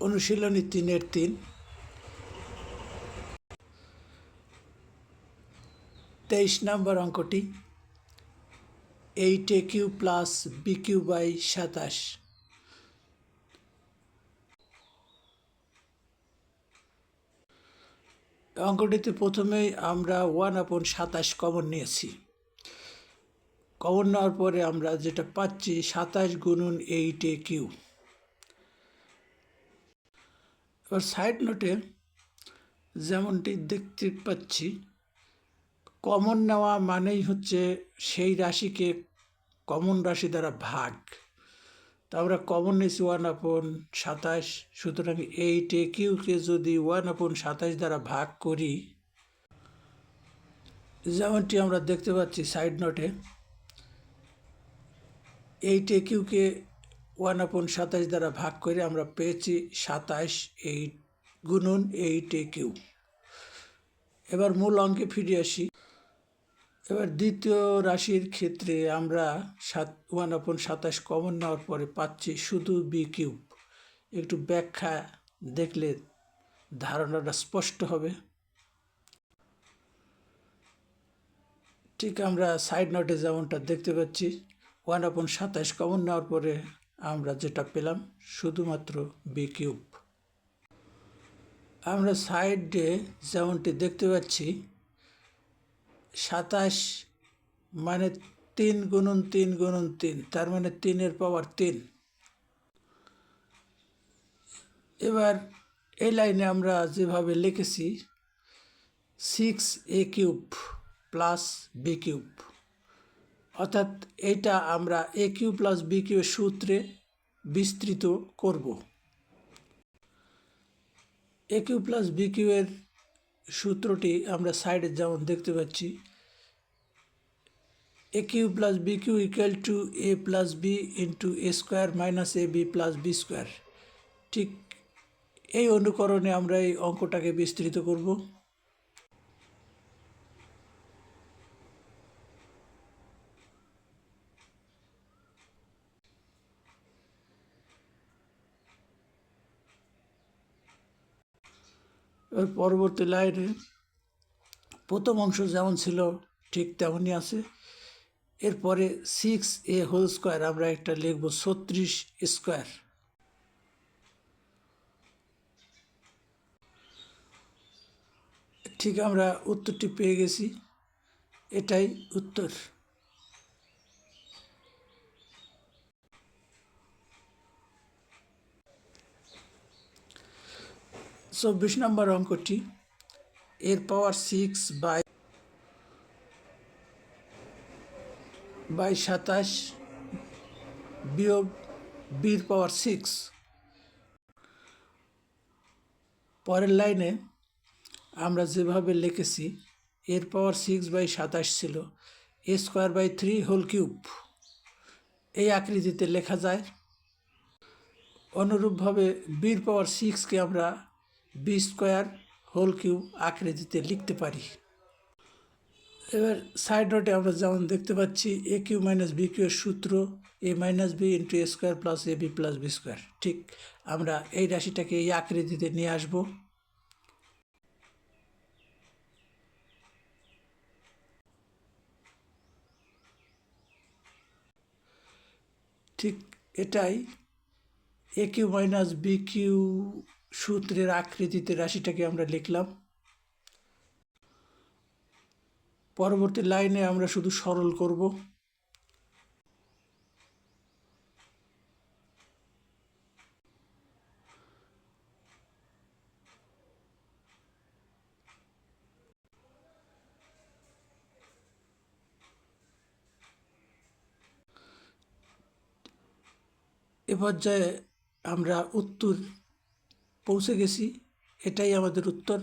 অনুশীলনী 3-এর 3 23 নম্বর অঙ্কটি 8a³ plus b³ by 27। অঙ্কটিতে প্রথমেই আমরা 1/27 কমন নিয়েছি। কমন নেওয়ার পরে আমরা যেটা পাচ্ছি 27 গুণন 8a³। এবার সাইড নোটে যেমনটি দেখতে পাচ্ছি, কমন নেওয়া মানেই হচ্ছে সেই রাশিকে কমন রাশি দ্বারা ভাগ। তো আমরা কমন নিয়েছি 1/27, সুতরাং 8a³ যদি 1/27 দ্বারা ভাগ করি, যেমনটি আমরা দেখতে পাচ্ছি সাইড নোটে, 8a³ 1/27 দ্বারা ভাগ করে আমরা পেয়েছি 27 গুণন 8a³। এবার মূল অঙ্কে ফিরে আসি। এবার দ্বিতীয় রাশির ক্ষেত্রে আমরা 1/27 কমন নেওয়ার পরে পাচ্ছি শুধু b³। একটু ব্যাখ্যা দেখলে ধারণাটা স্পষ্ট হবে। ঠিক আমরা সাইড নোটে যেমনটা দেখতে পাচ্ছি, 1/27 কমন নেওয়ার পরে আমরা যেটা পেলাম শুধুমাত্র b³। আমরা সাইডে যেমনটি দেখতে পাচ্ছি 27 মানে 3 গুণন 3 গুণন 3, তার মানে 3-এর পাওয়ার 3। এবার এই লাইনে আমরা যেভাবে লিখেছি 6a³ প্লাস b³, অর্থাৎ এইটা আমরা a³ প্লাস b³ সূত্রে বিস্তৃত করব। a³ প্লাস b³ এর সূত্রটি আমরা সাইডে যেমন দেখতে পাচ্ছি, a³ plus b³ equal to a plus b into a square minus ab plus b square. ঠিক এই অনুকরণে আমরা এই অঙ্কটাকে বিস্তৃত করব। এবার পরবর্তী লাইনে প্রথম অংশ যেমন ছিল ঠিক তেমনই আছে। এরপরে 6a হোল স্কোয়ার আমরা একটা লিখব 36 স্কোয়ার। ঠিক আমরা উত্তরটি পেয়ে গেছি, এটাই উত্তর। 24 নম্বর অঙ্কটি এর পাওয়ার 6 বাই 27 বিয়োগ বির পাওয়ার 6। পরের লাইনে আমরা যেভাবে লিখেছি এর পাওয়ার 6/27 ছিল a square by 3 whole cube, এই আকৃতিতে লেখা যায়। অনুরূপভাবে বির পাওয়ার 6কে আমরা b স্কোয়ার হোল কিউব আকৃতিতে লিখতে পারি। এবার সাইড নোটে আমরা যেমন দেখতে পাচ্ছি a³ মাইনাস b³ এর সূত্র a minus b into a square plus ab plus b square. ঠিক আমরা এই রাশিটাকে এই আকৃতিতে নিয়ে আসব। ঠিক এটাই a³ মাইনাস b³ সূত্রের আকৃতিতে রাশিটাকে আমরা লিখলাম। পরবর্তী লাইনে আমরা শুধু সরল করব। এ পর্যায়ে আমরা উত্তর পৌঁছে গেছি, এটাই আমাদের উত্তর।